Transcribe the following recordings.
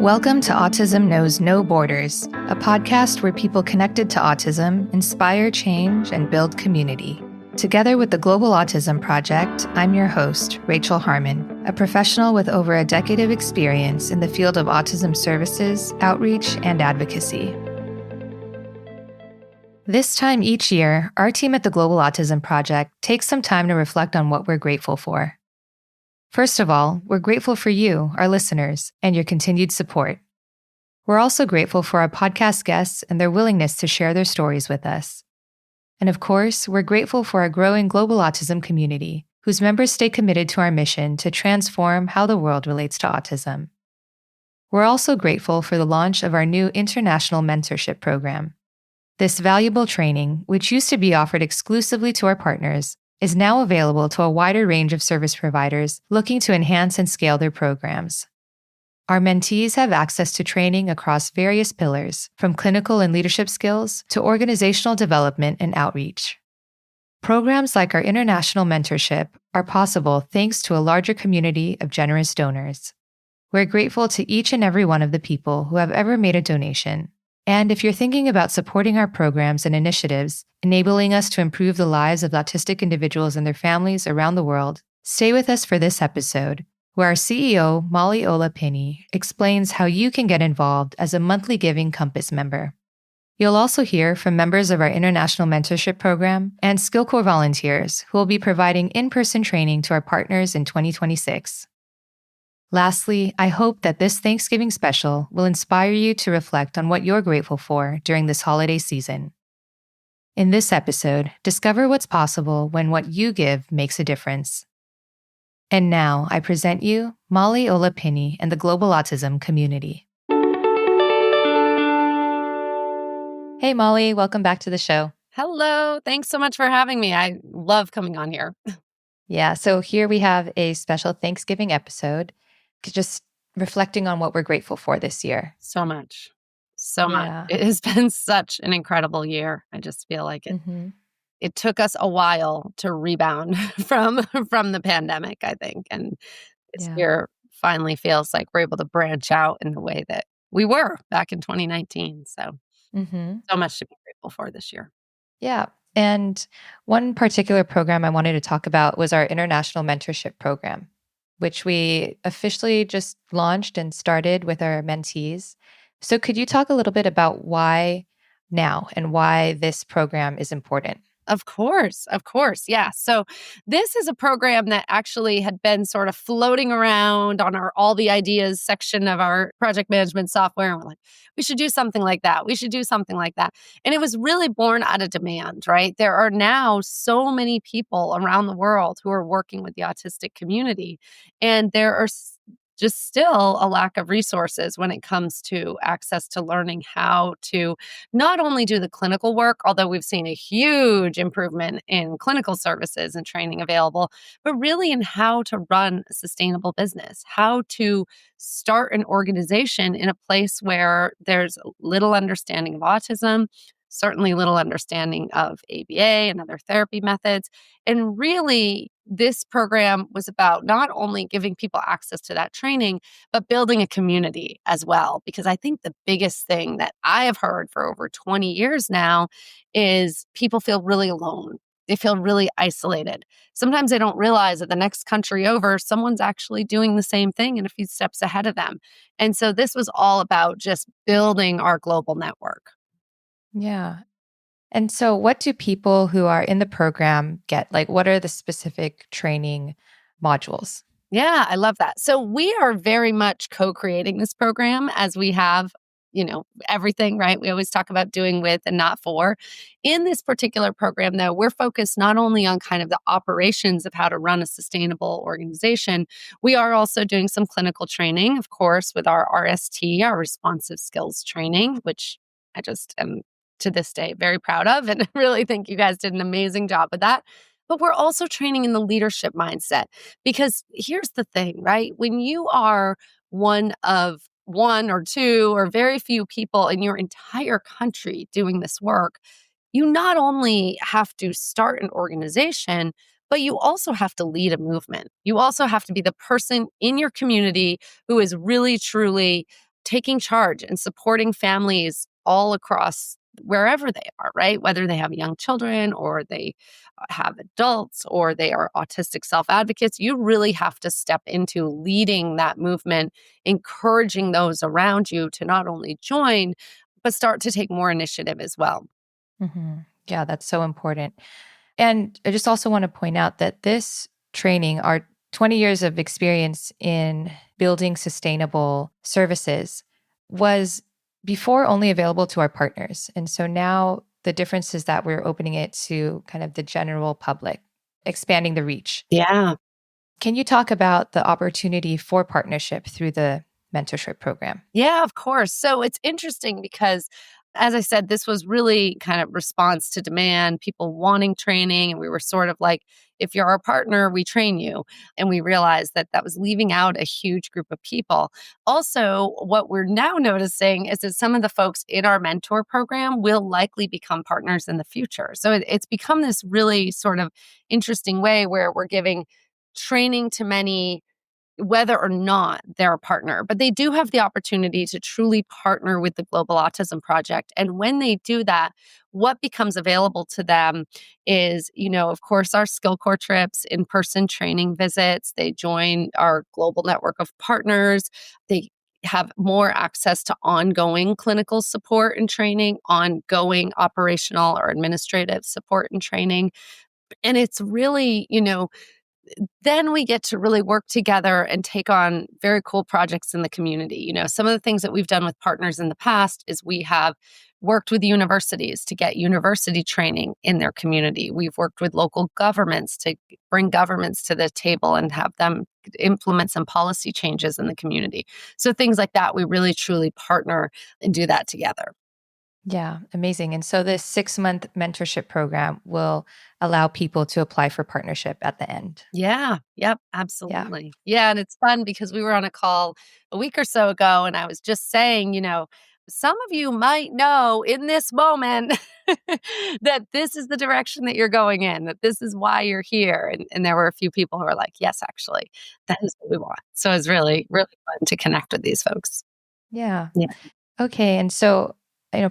Welcome to Autism Knows No Borders, a podcast where people connected to autism inspire change and build community. Together with the Global Autism Project, I'm your host, Rachel Harmon, a professional with over a decade of experience in the field of autism services, outreach, and advocacy. This time each year, our team at the Global Autism Project takes some time to reflect on what we're grateful for. First of all, we're grateful for you, our listeners, and your continued support. We're also grateful for our podcast guests and their willingness to share their stories with us. And of course, we're grateful for our growing Global Autism Community, whose members stay committed to our mission to transform how the world relates to autism. We're also grateful for the launch of our new International Mentorship Program. This valuable training, which used to be offered exclusively to our partners, is now available to a wider range of service providers looking to enhance and scale their programs. Our mentees have access to training across various pillars, from clinical and leadership skills to organizational development and outreach. Programs like our International Mentorship are possible thanks to a larger community of generous donors. We're grateful to each and every one of the people who have ever made a donation. And if you're thinking about supporting our programs and initiatives, enabling us to improve the lives of autistic individuals and their families around the world, stay with us for this episode, where our CEO, Molly Ola-Pinney, explains how you can get involved as a monthly Giving Compass member. You'll also hear from members of our International Mentorship Program and Skill Corps volunteers who will be providing in-person training to our partners in 2026. Lastly, I hope that this Thanksgiving special will inspire you to reflect on what you're grateful for during this holiday season. In this episode, discover what's possible when what you give makes a difference. And now, I present you Molly Ola-Pinney and the Global Autism Community. Hey, Molly, welcome back to the show. Hello. Thanks so much for having me. I love coming on here. Yeah, so here we have a special Thanksgiving episode, just reflecting on what we're grateful for this year. So much. It has been such an incredible year. I just feel like it took us a while to rebound from the pandemic, I think. And this year finally feels like we're able to branch out in the way that we were back in 2019. So, so much to be grateful for this year. Yeah. And one particular program I wanted to talk about was our International Mentorship Program, which we officially just launched and started with our mentees. So could you talk a little bit about why now and why this program is important? Of course. Yeah. So this is a program that actually had been sort of floating around on our all the ideas section of our project management software. And we're like, we should do something like that. And it was really born out of demand, right? There are now so many people around the world who are working with the autistic community. And there are just still a lack of resources when it comes to access to learning how to not only do the clinical work, although we've seen a huge improvement in clinical services and training available, but really in how to run a sustainable business, how to start an organization in a place where there's little understanding of autism, certainly little understanding of ABA and other therapy methods. And really, this program was about not only giving people access to that training, but building a community as well. Because I think the biggest thing that I have heard for over 20 years now is people feel really alone. They feel really isolated. Sometimes they don't realize that the next country over, someone's actually doing the same thing and a few steps ahead of them. And so this was all about just building our global network. Yeah. And so what do people who are in the program get? Like, what are the specific training modules? Yeah, I love that. So we are very much co-creating this program as we have, everything, right? We always talk about doing with and not for. In this particular program, though, we're focused not only on kind of the operations of how to run a sustainable organization, we are also doing some clinical training, of course, with our RST, our responsive skills training, which I just am to this day very proud of. And I really think you guys did an amazing job with that. But we're also training in the leadership mindset, because here's the thing, right? When you are one of one or two or very few people in your entire country doing this work, you not only have to start an organization, but you also have to lead a movement. You also have to be the person in your community who is really, truly taking charge and supporting families all across wherever they are, right? Whether they have young children or they have adults or they are autistic self advocates, you really have to step into leading that movement, encouraging those around you to not only join, but start to take more initiative as well. Yeah, that's so important. And I just also want to point out that this training, our 20 years of experience in building sustainable services, was before only available to our partners. And so now the difference is that we're opening it to kind of the general public, expanding the reach. Yeah. Can you talk about the opportunity for partnership through the mentorship program? Yeah, of course. So it's interesting because, as I said, this was really kind of response to demand, people wanting training. And we were sort of like, if you're our partner, we train you. And we realized that that was leaving out a huge group of people. Also, what we're now noticing is that some of the folks in our mentor program will likely become partners in the future. So it's become this really sort of interesting way where we're giving training to many whether or not they're a partner, but they do have the opportunity to truly partner with the Global Autism Project. And when they do that, what becomes available to them is, of course, our skill core trips, in person training visits. They join our global network of partners. They have more access to ongoing clinical support and training, ongoing operational or administrative support and training. And it's really, then we get to really work together and take on very cool projects in the community. Some of the things that we've done with partners in the past is we have worked with universities to get university training in their community. We've worked with local governments to bring governments to the table and have them implement some policy changes in the community. So things like that, we really truly partner and do that together. Yeah, amazing. And so this 6-month mentorship program will allow people to apply for partnership at the end. Yeah. Yep. Yeah. Absolutely. Yeah. And it's fun because we were on a call a week or so ago, and I was just saying, some of you might know in this moment that this is the direction that you're going in, that this is why you're here. And there were a few people who were like, yes, actually, that is what we want. So it's really, really fun to connect with these folks. Yeah. Yeah. Okay. And so,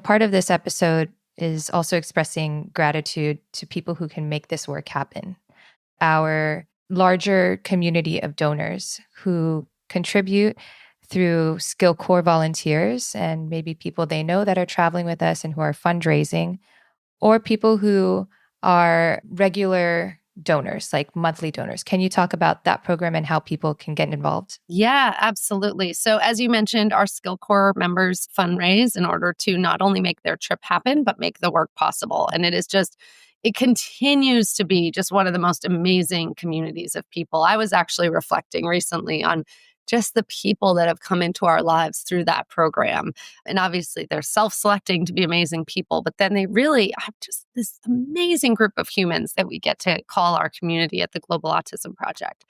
part of this episode is also expressing gratitude to people who can make this work happen. Our larger community of donors who contribute through skill core volunteers and maybe people they know that are traveling with us and who are fundraising, or people who are regular donors, like monthly donors. Can you talk about that program and how people can get involved? Yeah, absolutely. So, as you mentioned, our Skill Corps members fundraise in order to not only make their trip happen, but make the work possible. And it continues to be just one of the most amazing communities of people. I was actually reflecting recently on just the people that have come into our lives through that program. And obviously, they're self selecting to be amazing people, but then they really have just this amazing group of humans that we get to call our community at the Global Autism Project.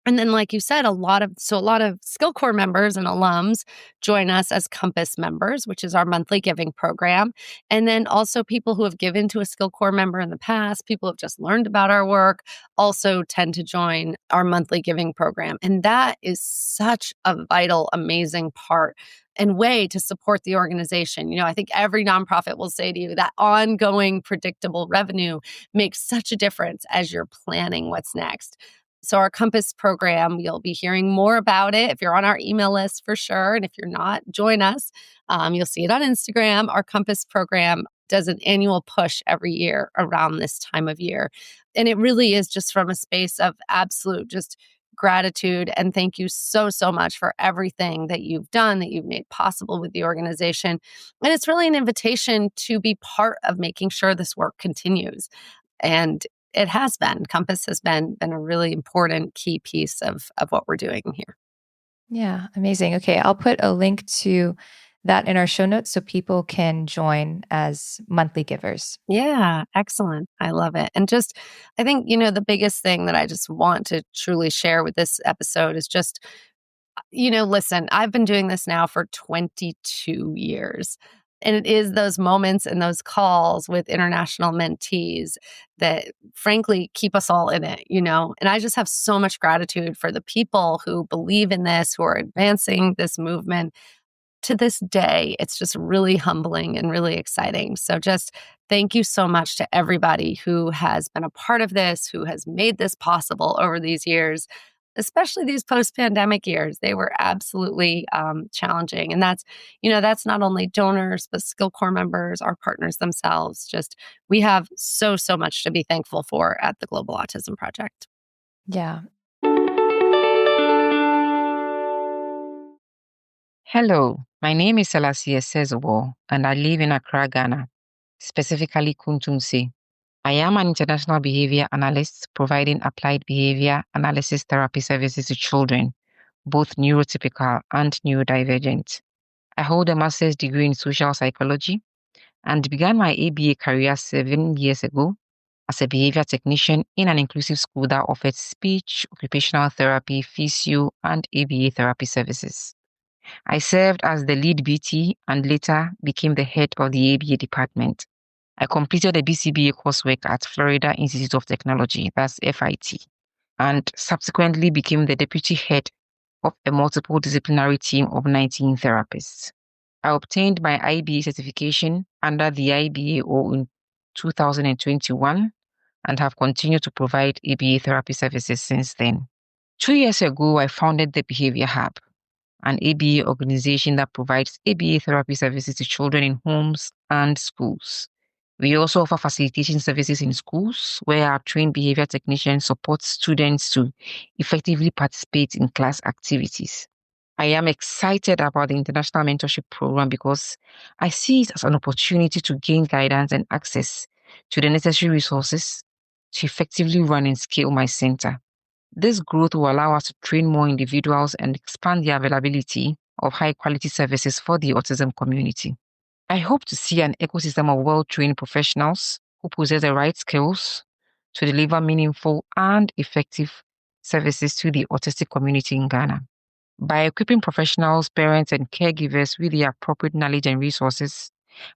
And then, like you said, a lot of Skill Corps members and alums join us as Compass members, which is our monthly giving program. And then also people who have given to a Skill Corps member in the past, people who have just learned about our work, also tend to join our monthly giving program. And that is such a vital, amazing part and way to support the organization. I think every nonprofit will say to you that ongoing predictable revenue makes such a difference as you're planning what's next. So our Compass program, you'll be hearing more about it if you're on our email list for sure. And if you're not, join us. You'll see it on Instagram. Our Compass program does an annual push every year around this time of year. And it really is just from a space of absolute just gratitude and thank you so, so much for everything that you've done, that you've made possible with the organization. And it's really an invitation to be part of making sure this work continues. And it has been. Compass has been a really important key piece of what we're doing here. Yeah, amazing. Okay, I'll put a link to that in our show notes so people can join as monthly givers. Yeah, excellent. I love it. And just, I think, the biggest thing that I just want to truly share with this episode is just, listen, I've been doing this now for 22 years. And it is those moments and those calls with international mentees that frankly keep us all in it. And I just have so much gratitude for the people who believe in this, who are advancing this movement. to this day, it's just really humbling and really exciting. So just thank you so much to everybody who has been a part of this, who has made this possible over these years, especially these post-pandemic years. They were absolutely challenging. And that's not only donors, but Skill Core members, our partners themselves. Just we have so much to be thankful for at the Global Autism Project. Yeah. Hello, my name is Selassie Sezowo, and I live in Accra, Ghana, specifically Kuntunsi. I am an international behavior analyst providing applied behavior analysis therapy services to children, both neurotypical and neurodivergent. I hold a master's degree in social psychology and began my ABA career 7 years ago as a behavior technician in an inclusive school that offered speech, occupational therapy, physio, and ABA therapy services. I served as the lead BT and later became the head of the ABA department. I completed a BCBA coursework at Florida Institute of Technology, that's FIT, and subsequently became the deputy head of a multiple disciplinary team of 19 therapists. I obtained my IBA certification under the IBAO in 2021 and have continued to provide ABA therapy services since then. 2 years ago, I founded the Behavior Hub, an ABA organization that provides ABA therapy services to children in homes and schools. We also offer facilitation services in schools where our trained behavior technicians support students to effectively participate in class activities. I am excited about the International Mentorship Program because I see it as an opportunity to gain guidance and access to the necessary resources to effectively run and scale my center. This growth will allow us to train more individuals and expand the availability of high-quality services for the autism community. I hope to see an ecosystem of well-trained professionals who possess the right skills to deliver meaningful and effective services to the autistic community in Ghana. By equipping professionals, parents, and caregivers with the appropriate knowledge and resources,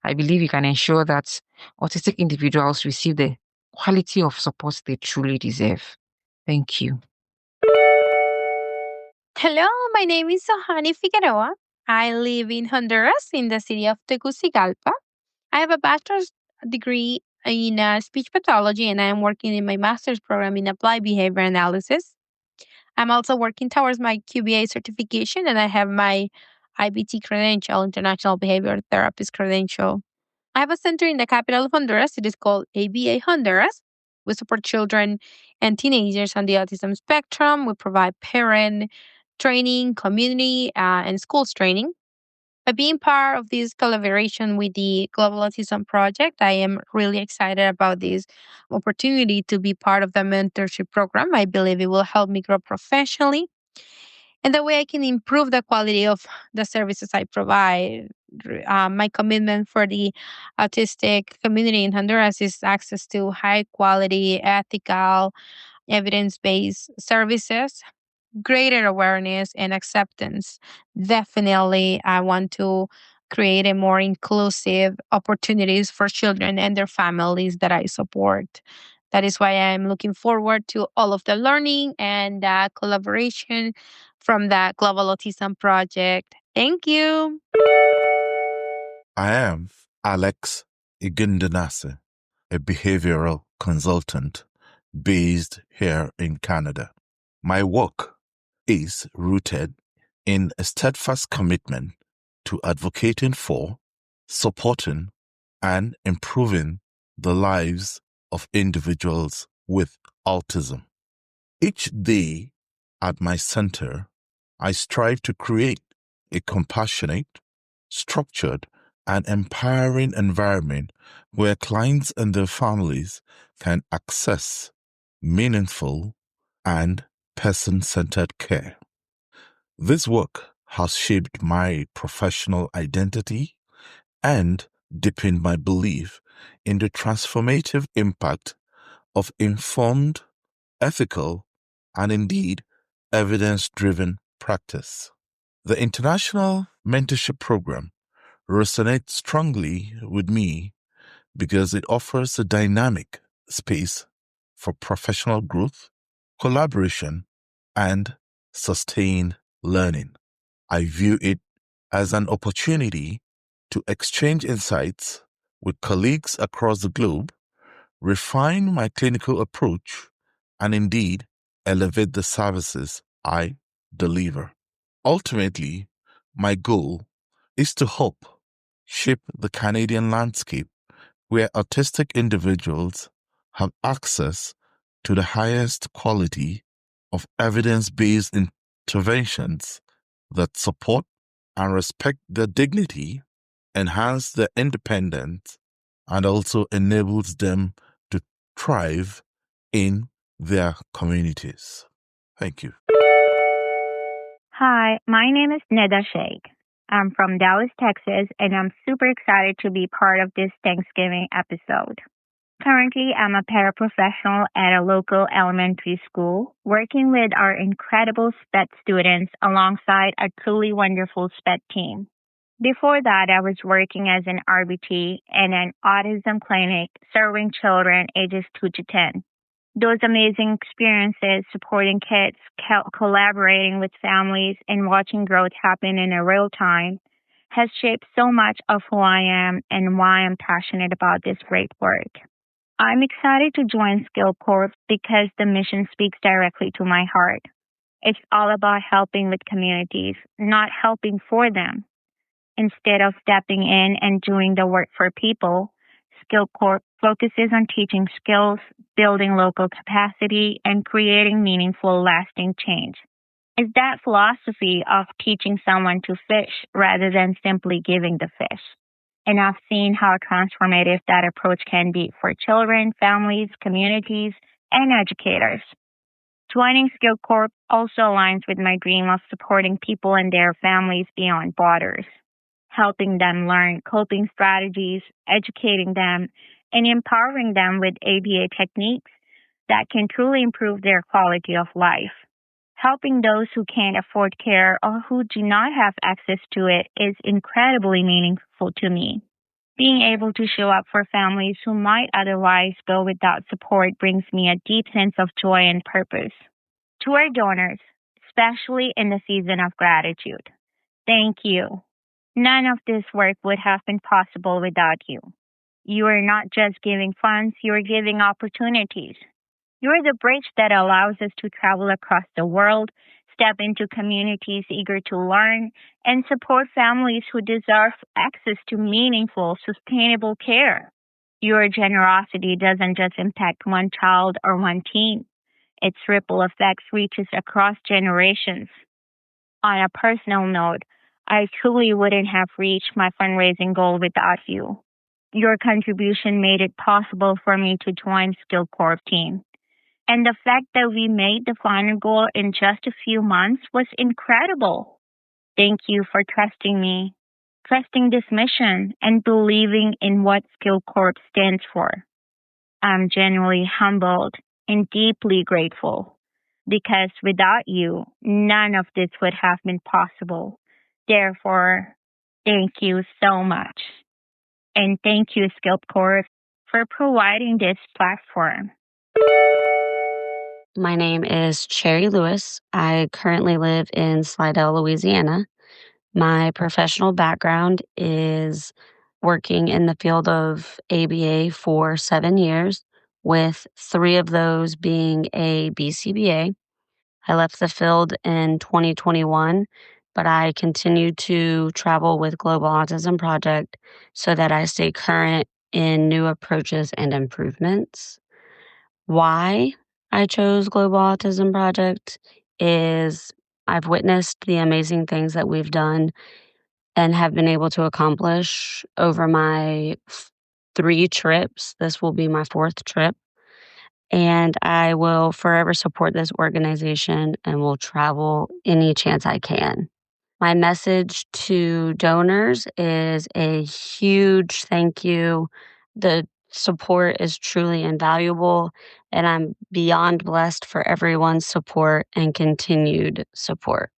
I believe we can ensure that autistic individuals receive the quality of support they truly deserve. Thank you. Hello, my name is Sohani Figueroa. I live in Honduras in the city of Tegucigalpa. I have a bachelor's degree in speech pathology and I am working in my master's program in applied behavior analysis. I'm also working towards my QBA certification and I have my IBT credential, International Behavior Therapist credential. I have a center in the capital of Honduras. It is called ABA Honduras. We support children and teenagers on the autism spectrum. We provide parent training, community, and schools training. By being part of this collaboration with the Global Autism Project, I am really excited about this opportunity to be part of the mentorship program. I believe it will help me grow professionally and the way I can improve the quality of the services I provide. My commitment for the autistic community in Honduras is access to high quality, ethical, evidence based services, greater awareness and acceptance. Definitely, I want to create a more inclusive opportunities for children and their families that I support. That is why I'm looking forward to all of the learning and collaboration from the Global Autism Project. Thank you. I am Alex Igundanase, a behavioral consultant based here in Canada. My work is rooted in a steadfast commitment to advocating for, supporting, and improving the lives of individuals with autism. Each day at my center, I strive to create a compassionate, structured, and empowering environment where clients and their families can access meaningful and person-centered care. This work has shaped my professional identity and deepened my belief in the transformative impact of informed, ethical, and indeed evidence-driven practice. The International Mentorship Program resonates strongly with me because it offers a dynamic space for professional growth, collaboration, and sustained learning. I view it as an opportunity to exchange insights with colleagues across the globe, refine my clinical approach, and indeed elevate the services I deliver. Ultimately, my goal is to help shape the Canadian landscape where autistic individuals have access to the highest quality of evidence-based interventions that support and respect their dignity, enhance their independence, and also enables them to thrive in their communities. Thank you. Hi, my name is Neda Sheikh. I'm from Dallas, Texas, and I'm super excited to be part of this Thanksgiving episode. Currently, I'm a paraprofessional at a local elementary school, working with our incredible SPED students alongside a truly wonderful SPED team. Before that, I was working as an RBT in an autism clinic serving children ages 2 to 10. Those amazing experiences supporting kids, collaborating with families, and watching growth happen in a real time has shaped so much of who I am and why I'm passionate about this great work. I'm excited to join Skill Corp because the mission speaks directly to my heart. It's all about helping with communities, not helping for them. Instead of stepping in and doing the work for people, Skill Corp focuses on teaching skills, building local capacity, and creating meaningful, lasting change. It's that philosophy of teaching someone to fish rather than simply giving the fish. And I've seen how transformative that approach can be for children, families, communities, and educators. Joining Skill Corp also aligns with my dream of supporting people and their families beyond borders, helping them learn coping strategies, educating them, and empowering them with ABA techniques that can truly improve their quality of life. Helping those who can't afford care or who do not have access to it is incredibly meaningful to me. Being able to show up for families who might otherwise go without support brings me a deep sense of joy and purpose. To our donors, especially in the season of gratitude, thank you. None of this work would have been possible without you. You are not just giving funds, you are giving opportunities. You are the bridge that allows us to travel across the world, step into communities eager to learn, and support families who deserve access to meaningful, sustainable care. Your generosity doesn't just impact one child or one teen. Its ripple effects reaches across generations. On a personal note, I truly wouldn't have reached my fundraising goal without you. Your contribution made it possible for me to join Skill Corp team. And the fact that we made the final goal in just a few months was incredible. Thank you for trusting me, trusting this mission, and believing in what Skill Corp stands for. I'm genuinely humbled and deeply grateful because without you, none of this would have been possible. Therefore, thank you so much. And thank you, Skill Corp, for providing this platform. My name is Cherry Lewis. I currently live in Slidell, Louisiana. My professional background is working in the field of ABA for 7 years, with 3 of those being a BCBA. I left the field in 2021, but I continue to travel with Global Autism Project so that I stay current in new approaches and improvements. Why I chose Global Autism Project is I've witnessed the amazing things that we've done and have been able to accomplish over my 3 trips. This will be my 4th trip. And I will forever support this organization and will travel any chance I can. My message to donors is a huge thank you. The support is truly invaluable, and I'm beyond blessed for everyone's support and continued support.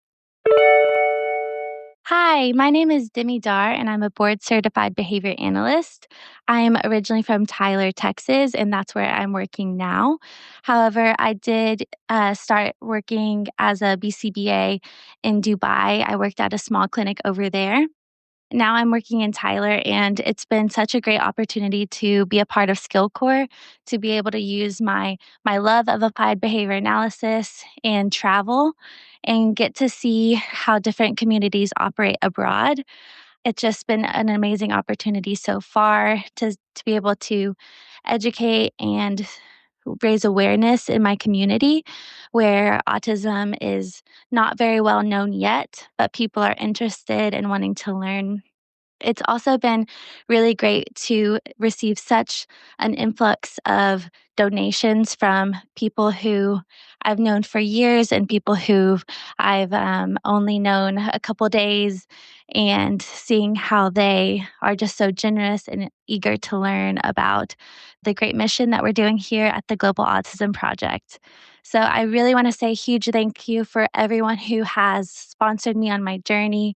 Hi, my name is Demi Dar, and I'm a board certified behavior analyst. I am originally from Tyler, Texas, and that's where I'm working now. However, I did start working as a BCBA in Dubai. I worked at a small clinic over there. Now I'm working in Tyler, and it's been such a great opportunity to be a part of Skill Corps, to be able to use my love of applied behavior analysis and travel and get to see how different communities operate abroad. It's just been an amazing opportunity so far to be able to educate and raise awareness in my community where autism is not very well known yet, but people are interested and wanting to learn. It's also been really great to receive such an influx of donations from people who I've known for years and people who I've only known a couple days, and seeing how they are just so generous and eager to learn about the great mission that we're doing here at the Global Autism Project. So I really want to say a huge thank you for everyone who has sponsored me on my journey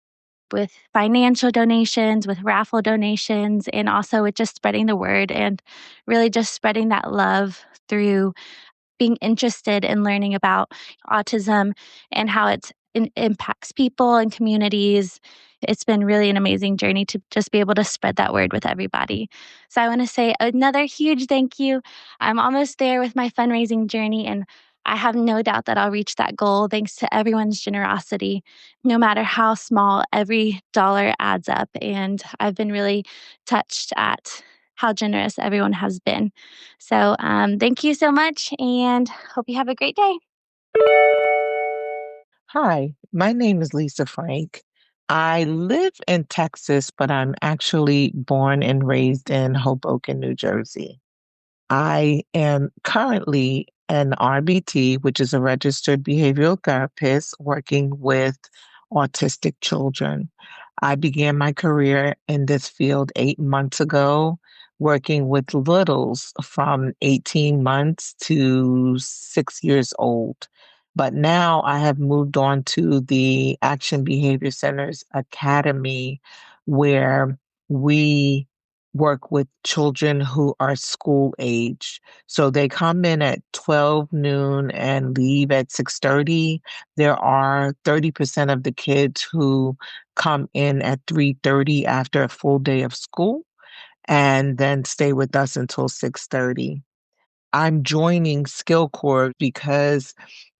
with financial donations, with raffle donations, and also with just spreading the word and really just spreading that love through being interested in learning about autism and how it impacts people and communities. It's been really an amazing journey to just be able to spread that word with everybody. So I want to say another huge thank you. I'm almost there with my fundraising journey, and I have no doubt that I'll reach that goal thanks to everyone's generosity. No matter how small, every dollar adds up. And I've been really touched at how generous everyone has been. So thank you so much, and hope you have a great day. Hi, my name is Lisa Frank. I live in Texas, but I'm actually born and raised in Hoboken, New Jersey. I am currently an RBT, which is a registered behavioral therapist working with autistic children. I began my career in this field 8 months ago, working with littles from 18 months to 6 years old. But now I have moved on to the Action Behavior Centers Academy, where we work with children who are school age. So they come in at 12 noon and leave at 6:30. There are 30% of the kids who come in at 3:30 after a full day of school and then stay with us until 6:30. I'm joining Skill Corps because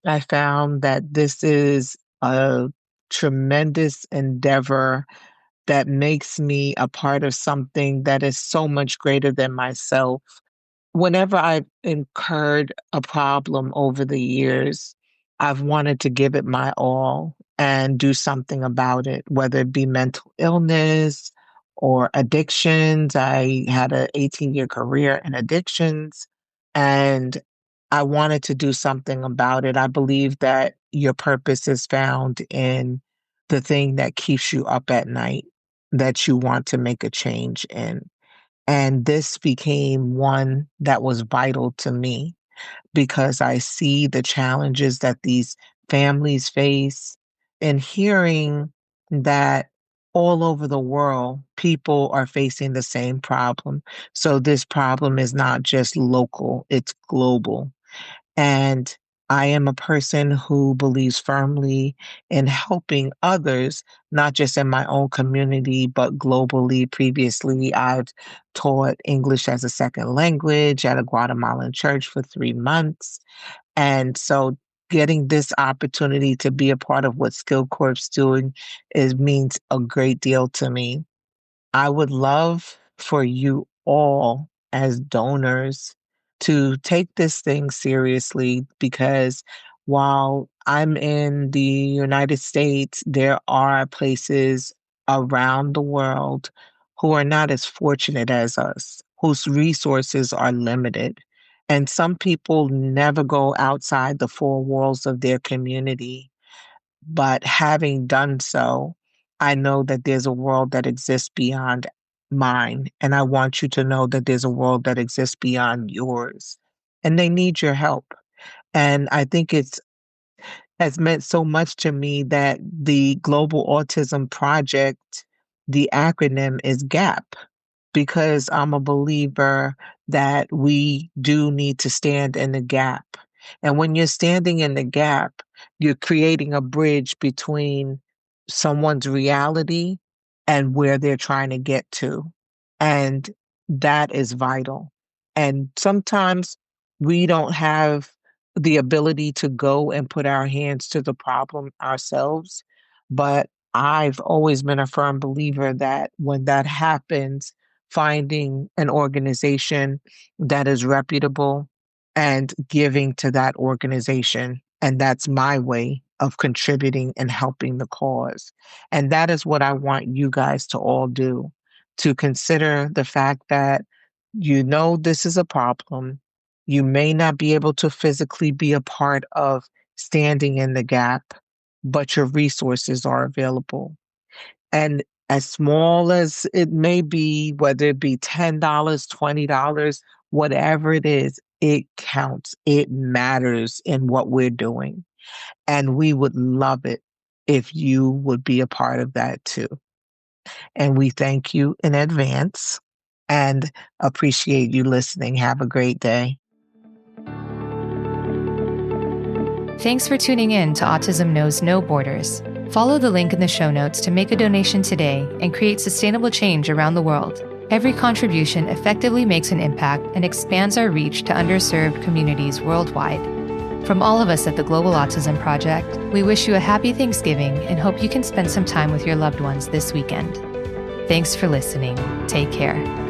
I found that this is a tremendous endeavor that makes me a part of something that is so much greater than myself. Whenever I've incurred a problem over the years, I've wanted to give it my all and do something about it, whether it be mental illness or addictions. I had an 18-year career in addictions, and I wanted to do something about it. I believe that your purpose is found in the thing that keeps you up at night, that you want to make a change in. And this became one that was vital to me because I see the challenges that these families face, and hearing that all over the world, people are facing the same problem. So this problem is not just local, it's global. And I am a person who believes firmly in helping others, not just in my own community, but globally. Previously, I've taught English as a second language at a Guatemalan church for 3 months. And so getting this opportunity to be a part of what Skill Corp's doing means a great deal to me. I would love for you all as donors to take this thing seriously because while I'm in the United States, there are places around the world who are not as fortunate as us, whose resources are limited. And some people never go outside the four walls of their community. But having done so, I know that there's a world that exists beyond mine. And I want you to know that there's a world that exists beyond yours. And they need your help. And I think it's has meant so much to me that the Global Autism Project, the acronym is GAP, because I'm a believer that we do need to stand in the gap. And when you're standing in the gap, you're creating a bridge between someone's reality and where they're trying to get to. And that is vital. And sometimes we don't have the ability to go and put our hands to the problem ourselves. But I've always been a firm believer that when that happens, finding an organization that is reputable and giving to that organization. And that's my way of contributing and helping the cause. And that is what I want you guys to all do, to consider the fact that you know this is a problem. You may not be able to physically be a part of standing in the gap, but your resources are available. And as small as it may be, whether it be $10, $20, whatever it is, it counts. It matters in what we're doing. And we would love it if you would be a part of that too. And we thank you in advance and appreciate you listening. Have a great day. Thanks for tuning in to Autism Knows No Borders. Follow the link in the show notes to make a donation today and create sustainable change around the world. Every contribution effectively makes an impact and expands our reach to underserved communities worldwide. From all of us at the Global Autism Project, we wish you a happy Thanksgiving and hope you can spend some time with your loved ones this weekend. Thanks for listening. Take care.